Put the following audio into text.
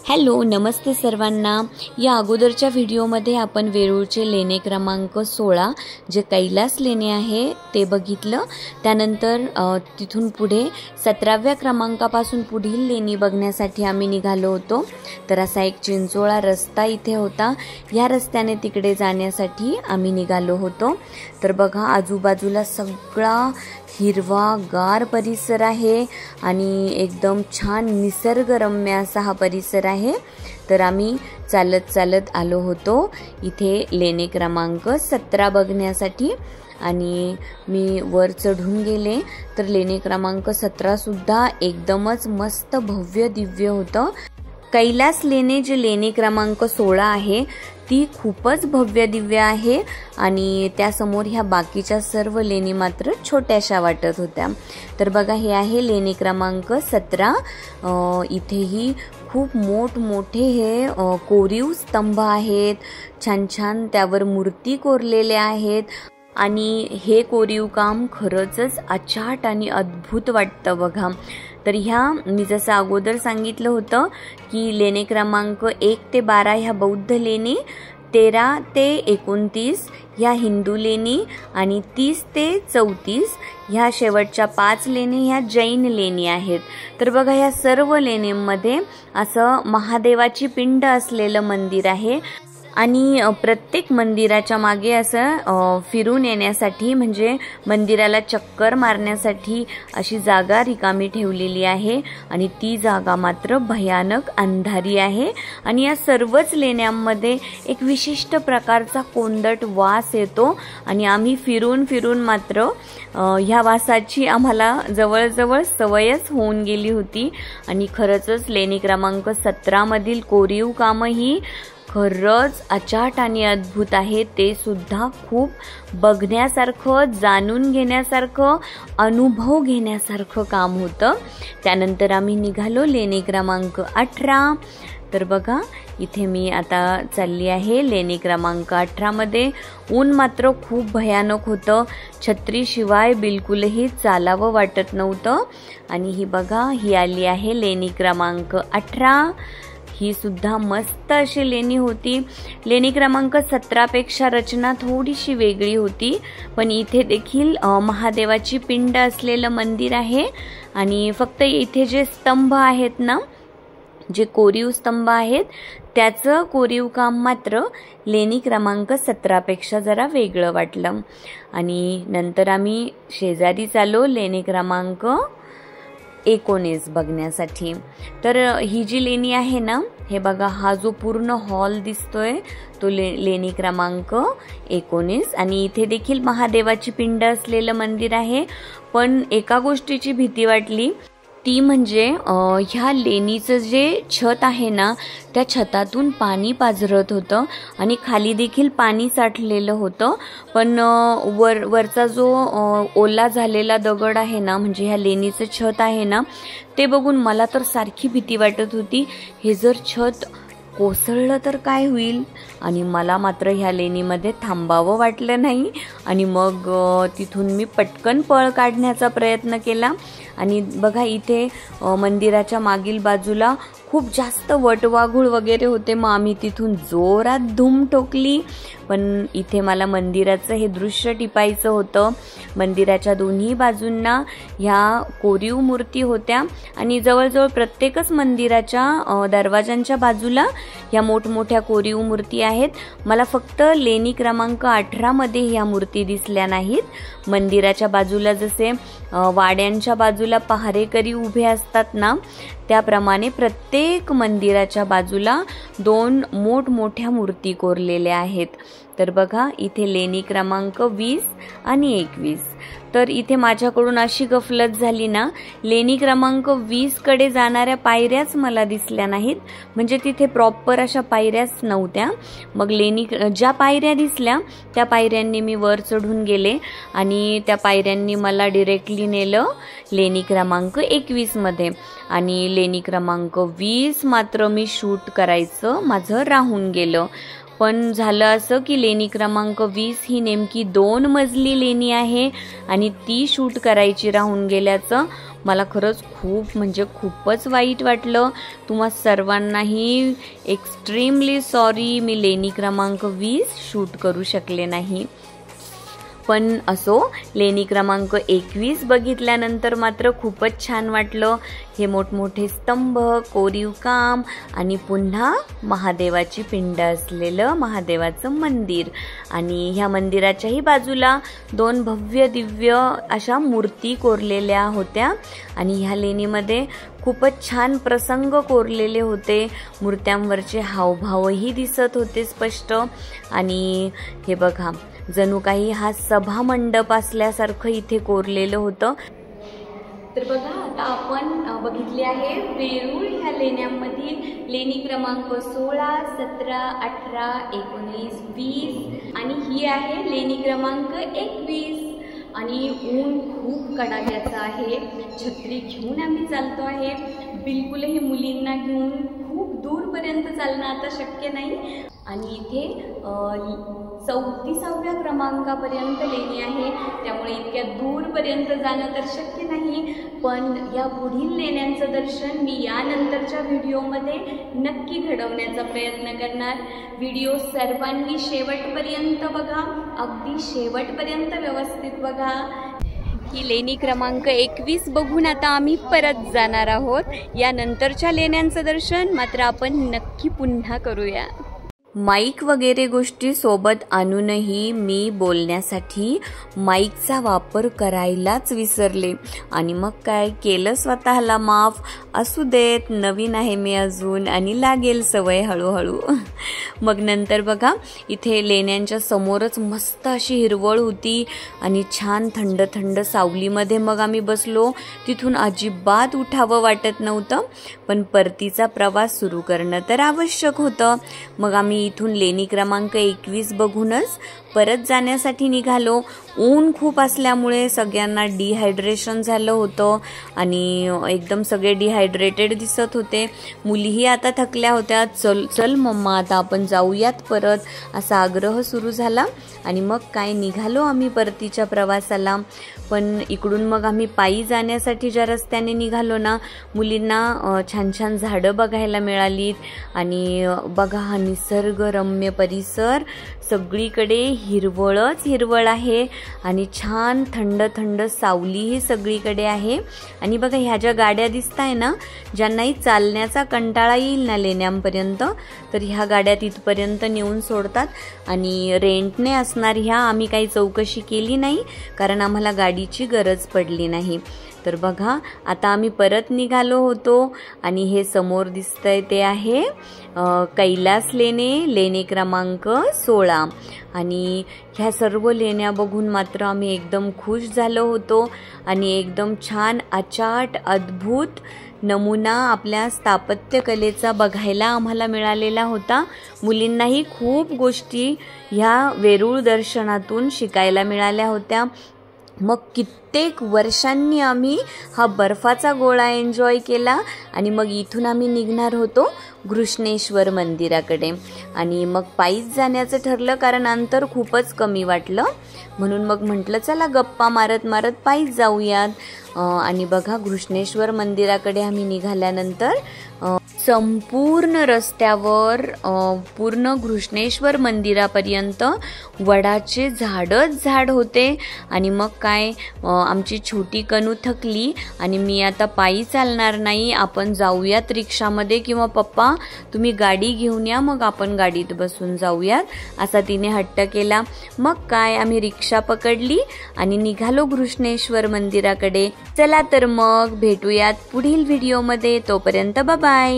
Hello नमस्ते सर्वांना। या अगोदरच्या व्हिडिओमध्ये आपण वेरूळचे लेणे क्रमांक 16 जे कैलास लेणे आहे ते बघितलं। त्यानंतर तिथून पुढे 17व्या क्रमांकापासून पुढील लेणी बघण्यासाठी आम्ही निघालो होतो। तर असा एक चिंचोळा रस्ता इथे होता, या रस्त्याने तिकडे जाण्यासाठी आम्ही निघालो होतो। तर बघा आजूबाजूला सगळा हिरवागार परिसर आहे आणि एकदम छान निसर्गरम्य असा हा परिसर आहे। तर आम्ही चालत चालत आलो होतो इथे लेणे क्रमांक 17 बघण्यासाठी आणि मी वर चढून गेले। तर लेणे क्रमांक 17 सुद्धा एकदमच मस्त भव्य दिव्य होतं। कैलास लेणे जे लेणे क्रमांक 16 आहे ती खूपच भव्य दिव्य आहे आणि त्यासमोर ह्या बाकीच्या सर्व लेणी मात्र छोट्याशा वाटत होत्या। तर बघा हे आहे लेणी क्रमांक 17। इथेही खूप मोठमोठे हे कोरीव स्तंभ आहेत, छान छान त्यावर मूर्ती कोरलेल्या आहेत आणि हे कोरीव काम खरंच अचाट आणि अद्भुत वाटतं बघा। तर ह्या मी जसं अगोदर सांगितलं होतं की लेणे क्रमांक 1 ते 12 ह्या बौद्ध लेणी, 13 ते 29 ह्या हिंदू लेणी आणि 30 ते 34 ह्या शेवटच्या 5 लेणी ह्या जैन लेणी आहेत। तर बघा ह्या सर्व लेण्यांमध्ये असं महादेवाची पिंड असलेलं मंदिर आहे आणि प्रत्येक मंदिराच्या मागे असं फिरून येण्यासाठी म्हणजे मंदिराला चक्कर मारण्यासाठी अशी जागा रिकामी ठेवलेली आहे आणि ती जागा मात्र भयानक अंधारी आहे आणि या सर्वच लेण्यांमध्ये एक विशिष्ट प्रकारचा कोंदट वास येतो आणि आम्ही फिरून फिरून मात्र ह्या वासाची आम्हाला जवळजवळ सवयच होऊन गेली होती। आणि खरंच लेणी क्रमांक 17 मधील कोरीव कामही खरंच अचाट आणि अद्भुत आहे। ते सुद्धा खूप बघण्यासारखं, जाणून घेण्यासारखं, अनुभव घेण्यासारखं काम होतं। त्यानंतर आम्ही निघालो लेणी क्रमांक 18। तर बघा इथे मी आता चालली आहे लेणी क्रमांक 18 मध्ये। ऊन मात्र खूप भयानक होतं, छत्रीशिवाय बिलकुलही चालावं वाटत नव्हतं। आणि ही बघा ही आली आहे लेणी क्रमांक 18। ही सुद्धा मस्त अशी लेणी होती। लेणी क्रमांक 17 पेक्षा रचना थोडीशी वेगळी होती, पण इथे देखील महादेवाची पिंड असलेलं मंदिर आहे आणि फक्त इथे जे स्तंभ आहेत ना, जे कोरीव स्तंभ आहेत त्याचं कोरीव काम मात्र लेणी क्रमांक 17 पेक्षा जरा वेगळं वाटलं। आणि नंतर आम्ही शेजारीच आलो लेणी क्रमांक 19 बघण्यासाठी। तर ही जी लेणी आहे ना, हे बघा हा जो पूर्ण हॉल दिसतोय तो लेणी क्रमांक 19 आणि इथे देखील महादेवाची पिंड असलेलं मंदिर आहे। पण एका गोष्टीची भीती वाटली ती म्हणजे ह्या लेणीचं जे छत आहे ना त्या छतातून पाणी पाझरत होतं आणि खाली देखील पाणी साठलेलं होतं। पण वरचा जो ओला झालेला दगड आहे ना, म्हणजे ह्या लेणीचं छत आहे ना, ते बघून मला तर सारखी भीती वाटत होती, हे जर छत कोसळलं तर काय होईल। आणि मला मात्र ह्या लेणीमध्ये थांबावं वाटलं नाही आणि मग तिथून मी पटकन पळ काढण्याचा प्रयत्न केला। आणि बघा इथे मंदिराच्या मागील बाजूला खूप जास्त वटवाघूळ वगैरे होते, मग आम्ही तिथून जोरात धूम ठोकली। पण इथे मला मंदिराचं हे दृश्य टिपायचं होतं। मंदिराच्या दोन्ही बाजूंना ह्या कोरीव मूर्ती होत्या आणि जवळजवळ प्रत्येकच मंदिराच्या दरवाजांच्या बाजूला ह्या मोठमोठ्या कोरीव मूर्ती आहेत। मला फक्त लेणी क्रमांक 18 मध्ये ह्या मूर्ती दिसल्या नाहीत। मंदिराच्या बाजूला जसे वाड्यांच्या बाजूला पहारेकरी उभे असतात ना, त्याप्रमाणे प्रत्येक मंदिराच्या बाजूला 2 मोठमोठ्या मूर्ती कोरलेल्या आहेत। तर बघा इथे लेणी क्रमांक 20 आणि 21। तर इथे माझ्याकडून अशी गफलत झाली ना, लेणी क्रमांक 20 कडे जाणाऱ्या पायऱ्याच मला दिसल्या नाहीत, म्हणजे तिथे प्रॉपर अशा पायऱ्याच नव्हत्या। मग ज्या पायऱ्या दिसल्या त्या पायऱ्यांनी मी वर चढून गेले आणि त्या पायऱ्यांनी मला डिरेक्टली नेलं लेणी क्रमांक 21 मध्ये। आणि लेणी क्रमांक 20 मात्र मी शूट करायचं माझं राहून गेलं। पण झालं असं की लेणी क्रमांक 20 ही नेमकी 2 मजली लेणी आहे आणि ती शूट करायची राहून गेल्याचं मला खरंच खूपच वाईट वाटलं। तुम्हा सर्वांनाही एक्स्ट्रीमली सॉरी, मी लेणी क्रमांक 20 शूट करू शकले नाही। पण असो, लेणी क्रमांक 21 बघितल्यानंतर मात्र खूपच छान वाटलं। हे मोठमोठे स्तंभ, कोरीव काम आणि पुन्हा महादेवाची पिंड असलेलं महादेवाचं मंदिर आणि ह्या मंदिराच्याही बाजूला 2 भव्य दिव्य अशा मूर्ती कोरलेल्या होत्या आणि ह्या लेणीमध्ये खूपच छान प्रसंग कोरलेले होते। मूर्त्यांवरचे हावभावही दिसत होते स्पष्ट आणि हे बघा, जणू काही हा सभा मंडप असल्यासारखं इथे कोरलेलं होतं। तर बघा, आता आपण बघितले आहे वेरूळ ह्या लेण्यांमधील लेणी क्रमांक 16, 17, 18, 19, 20 आणि ही आहे लेणी क्रमांक 21 आणि ऊन खूप कडाक्याचं आहे। छत्री घेऊन आम्ही चालतो आहे। बिलकुलही मुलींना घेऊन खूप दूरपर्यंत चालणं आता शक्य नाही आणि इथे 34व्या क्रमांकापर्यंत लेणी आहे, त्यामुळे इतक्या दूरपर्यंत जाणं तर शक्य नाही। पण या पुढील लेण्यांचं दर्शन मी यानंतरच्या व्हिडिओमध्ये नक्की घडवण्याचा प्रयत्न करणार। व्हिडिओ सर्वांनी शेवटपर्यंत बघा, अगदी शेवटपर्यंत व्यवस्थित बघा। ही लेणी क्रमांक 21 बघून आता आम्ही परत जाणार आहोत। यानंतरच्या लेण्यांचं दर्शन मात्र आपण नक्की पुन्हा करूया। माईक वगैरे गोष्टी सोबत आणूनही मी बोलण्यासाठी माईकचा वापर करायलाच विसरले आणि मग काय केलं, स्वतःला माफ। असू देत, नवीन आहे मी अजून आणि लागेल सवय हळूहळू। मग नंतर बघा, इथे लेण्यांच्या समोरच मस्त अशी हिरवळ होती आणि छान थंड थंड सावलीमध्ये मग आम्ही बसलो। तिथून अजिबात उठावं वाटत नव्हतं, पण परतीचा प्रवास सुरू करणं तर आवश्यक होतं। मग आम्ही इथून लेणी क्रमांक 21 बघूनच परत जाण्यासाठी निघालो। ऊन खूप असल्यामुळे सगळ्यांना डिहायड्रेशन झालं होतं आणि एकदम सगळे डिहायड्रेटेड दिसत होते। मुलीही आता थकल्या होत्या। चल मम्मा, आता आपण जाऊयात परत, असा आग्रह सुरू झाला आणि मग काय निघालो आम्ही परतीच्या प्रवासाला। पण इकडून मग आम्ही पायी जाण्यासाठी ज्या रस्त्याने निघालो ना, मुलींना छान छान झाडं बघायला मिळालीत आणि बघा हा निसर्गरम्य परिसर, सगळीकडे हिरवळच हिरवळ आहे आणि छान थंड थंड सावलीही सगळीकडे आहे। आणि बघा, ह्या ज्या गाड्या दिसताय ना, ज्यांनाही चालण्याचा कंटाळा येईल ना लेण्यांपर्यंत, तर ह्या गाड्या तिथपर्यंत नेऊन सोडतात आणि रेंटने असणार ह्या। आम्ही काही चौकशी केली नाही कारण आम्हाला गाडीची गरज पडली नाही। तर बघा, आता आम्ही परत निघालो होतो आणि हे समोर दिसतंय ते आहे कैलास लेणी क्रमांक 16 आणि ह्या सर्व लेण्या बघून मात्र आम्ही एकदम खुश झालो होतो आणि एकदम छान अचाट अद्भुत नमुना आपल्या स्थापत्यकलेचा बघायला आम्हाला मिळालेला होता। मुलींनाही खूप गोष्टी ह्या वेरूळ दर्शनातून शिकायला मिळाल्या होत्या। मग कित्येक वर्षांनी आम्ही हा बर्फाचा गोळा एन्जॉय केला आणि मग इथून आम्ही निघणार होतो घृष्णेश्वर मंदिराकडे आणि मग पायीच जाण्याचं ठरलं कारण अंतर खूपच कमी वाटलं। म्हणून मग म्हटलं चला गप्पा मारत मारत पायीच जाऊयात। आणि बघा, घृष्णेश्वर मंदिराकडे आम्ही निघाल्यानंतर संपूर्ण रस्त्यावर पूर्ण घृष्णेश्वर मंदिरापर्यंत वडाचे झाडच झाड होते आणि मग काय, आमची छोटी कनू थकली आणि मी आता पायी चालणार नाही, आपण जाऊयात रिक्षामध्ये किंवा पप्पा तुम्ही गाडी घेऊन या, मग आपण गाडीत बसून जाऊयात, असा तिने हट्ट केला। मग काय, आम्ही रिक्षा पकडली आणि निघालो घृष्णेश्वर मंदिराकडे। चला तर मग भेटूयात पुढील व्हिडिओमध्ये, तोपर्यंत बाय बाय।